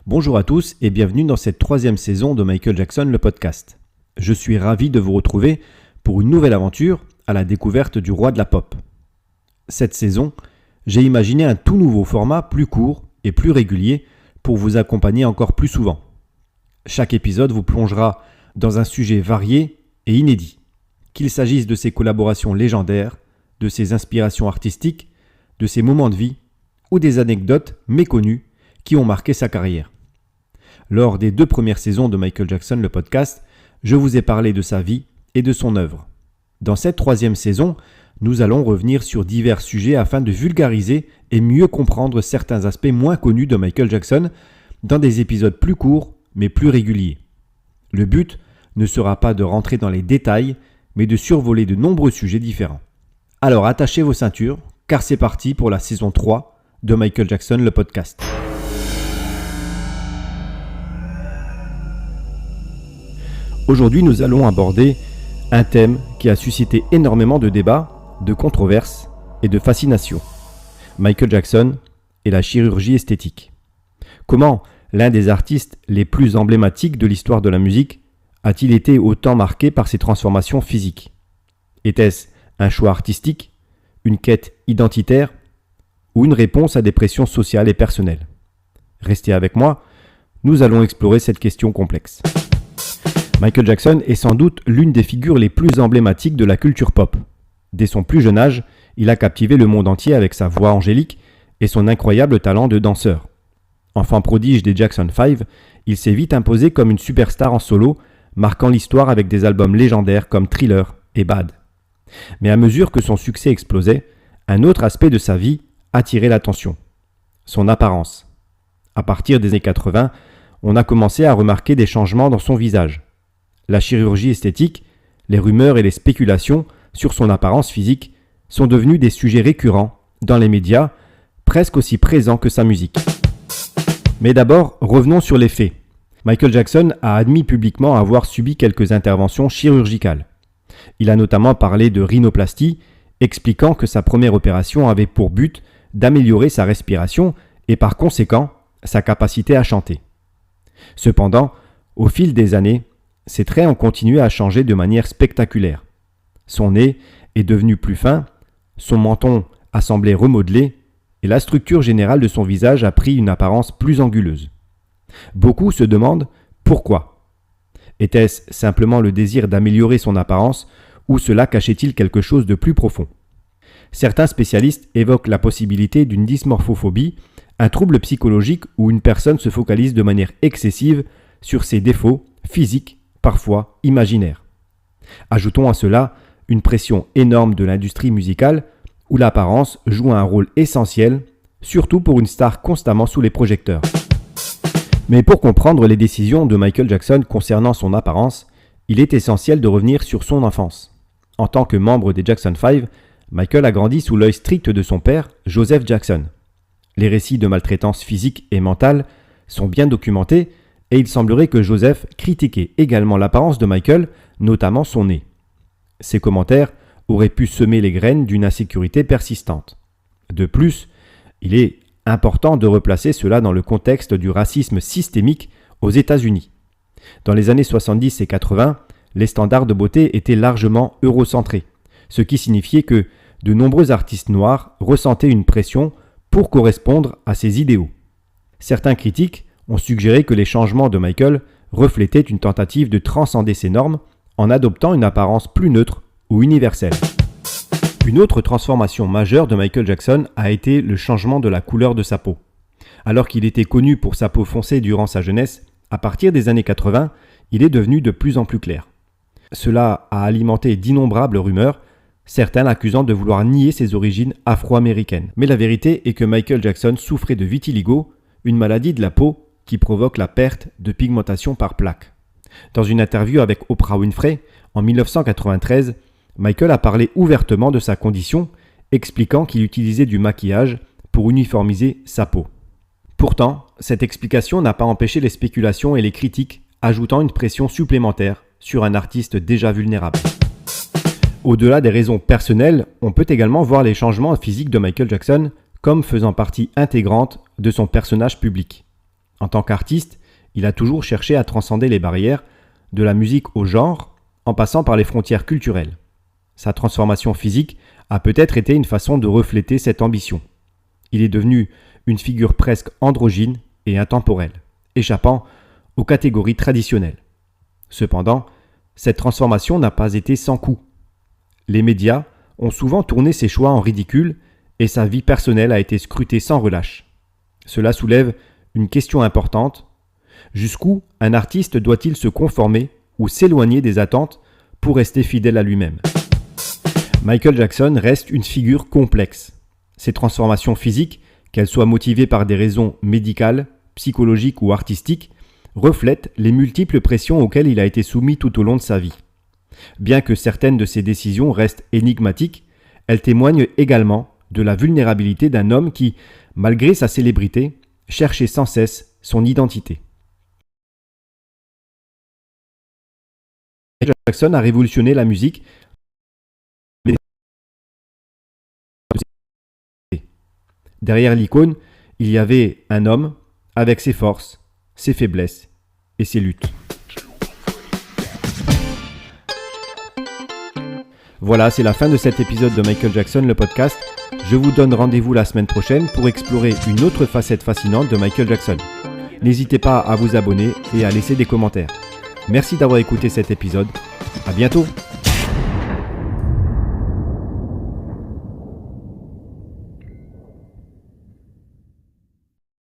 Bonjour à tous et bienvenue dans cette 3e saison de Michael Jackson, le podcast. Je suis ravi de vous retrouver pour une nouvelle aventure à la découverte du roi de la pop. Cette saison, j'ai imaginé un tout nouveau format plus court et plus régulier pour vous accompagner encore plus souvent. Chaque épisode vous plongera dans un sujet varié et inédit, qu'il s'agisse de ses collaborations légendaires, de ses inspirations artistiques, de ses moments de vie ou des anecdotes méconnues qui ont marqué sa carrière. Lors des 2 premières saisons de Michael Jackson, le podcast, je vous ai parlé de sa vie et de son œuvre. Dans cette 3e saison, nous allons revenir sur divers sujets afin de vulgariser et mieux comprendre certains aspects moins connus de Michael Jackson dans des épisodes plus courts mais plus réguliers. Le but ne sera pas de rentrer dans les détails, mais de survoler de nombreux sujets différents. Alors attachez vos ceintures, car c'est parti pour la saison 3 de Michael Jackson, le podcast. Aujourd'hui, nous allons aborder un thème qui a suscité énormément de débats, de controverses et de fascination. Michael Jackson et la chirurgie esthétique. Comment l'un des artistes les plus emblématiques de l'histoire de la musique a-t-il été autant marqué par ses transformations physiques ? Était-ce un choix artistique, une quête identitaire ou une réponse à des pressions sociales et personnelles ? Restez avec moi, nous allons explorer cette question complexe. Michael Jackson est sans doute l'une des figures les plus emblématiques de la culture pop. Dès son plus jeune âge, il a captivé le monde entier avec sa voix angélique et son incroyable talent de danseur. Enfant prodige des Jackson 5, il s'est vite imposé comme une superstar en solo, marquant l'histoire avec des albums légendaires comme Thriller et Bad. Mais à mesure que son succès explosait, un autre aspect de sa vie attirait l'attention. Son apparence. À partir des années 80, on a commencé à remarquer des changements dans son visage. La chirurgie esthétique, les rumeurs et les spéculations sur son apparence physique sont devenus des sujets récurrents dans les médias, presque aussi présents que sa musique. Mais d'abord, revenons sur les faits. Michael Jackson a admis publiquement avoir subi quelques interventions chirurgicales. Il a notamment parlé de rhinoplastie, expliquant que sa première opération avait pour but d'améliorer sa respiration et par conséquent sa capacité à chanter. Cependant, au fil des années, ses traits ont continué à changer de manière spectaculaire. Son nez est devenu plus fin, son menton a semblé remodelé et la structure générale de son visage a pris une apparence plus anguleuse. Beaucoup se demandent pourquoi. Était-ce simplement le désir d'améliorer son apparence ou cela cachait-il quelque chose de plus profond ? Certains spécialistes évoquent la possibilité d'une dysmorphophobie, un trouble psychologique où une personne se focalise de manière excessive sur ses défauts physiques, parfois imaginaires. Ajoutons à cela une pression énorme de l'industrie musicale où l'apparence joue un rôle essentiel, surtout pour une star constamment sous les projecteurs. Mais pour comprendre les décisions de Michael Jackson concernant son apparence, il est essentiel de revenir sur son enfance. En tant que membre des Jackson 5, Michael a grandi sous l'œil strict de son père, Joseph Jackson. Les récits de maltraitance physique et mentale sont bien documentés et il semblerait que Joseph critiquait également l'apparence de Michael, notamment son nez. Ces commentaires auraient pu semer les graines d'une insécurité persistante. De plus, il est important de replacer cela dans le contexte du racisme systémique aux États-Unis. Dans les années 70 et 80, les standards de beauté étaient largement eurocentrés, ce qui signifiait que de nombreux artistes noirs ressentaient une pression pour correspondre à ces idéaux. Certains critiques ont suggéré que les changements de Michael reflétaient une tentative de transcender ces normes en adoptant une apparence plus neutre ou universelle. Une autre transformation majeure de Michael Jackson a été le changement de la couleur de sa peau. Alors qu'il était connu pour sa peau foncée durant sa jeunesse, à partir des années 80, il est devenu de plus en plus clair. Cela a alimenté d'innombrables rumeurs, certains l'accusant de vouloir nier ses origines afro-américaines. Mais la vérité est que Michael Jackson souffrait de vitiligo, une maladie de la peau qui provoque la perte de pigmentation par plaques. Dans une interview avec Oprah Winfrey, en 1993, Michael a parlé ouvertement de sa condition, expliquant qu'il utilisait du maquillage pour uniformiser sa peau. Pourtant, cette explication n'a pas empêché les spéculations et les critiques, ajoutant une pression supplémentaire sur un artiste déjà vulnérable. Au-delà des raisons personnelles, on peut également voir les changements physiques de Michael Jackson comme faisant partie intégrante de son personnage public. En tant qu'artiste, il a toujours cherché à transcender les barrières, de la musique au genre, en passant par les frontières culturelles. Sa transformation physique a peut-être été une façon de refléter cette ambition. Il est devenu une figure presque androgyne et intemporelle, échappant aux catégories traditionnelles. Cependant, cette transformation n'a pas été sans coût. Les médias ont souvent tourné ses choix en ridicule et sa vie personnelle a été scrutée sans relâche. Cela soulève une question importante. Jusqu'où un artiste doit-il se conformer ou s'éloigner des attentes pour rester fidèle à lui-même ? Michael Jackson reste une figure complexe. Ses transformations physiques, qu'elles soient motivées par des raisons médicales, psychologiques ou artistiques, reflètent les multiples pressions auxquelles il a été soumis tout au long de sa vie. Bien que certaines de ses décisions restent énigmatiques, elles témoignent également de la vulnérabilité d'un homme qui, malgré sa célébrité, cherchait sans cesse son identité. Jackson a révolutionné la musique. Derrière l'icône, il y avait un homme avec ses forces, ses faiblesses et ses luttes. Voilà, c'est la fin de cet épisode de Michael Jackson, le podcast. Je vous donne rendez-vous la semaine prochaine pour explorer une autre facette fascinante de Michael Jackson. N'hésitez pas à vous abonner et à laisser des commentaires. Merci d'avoir écouté cet épisode. À bientôt!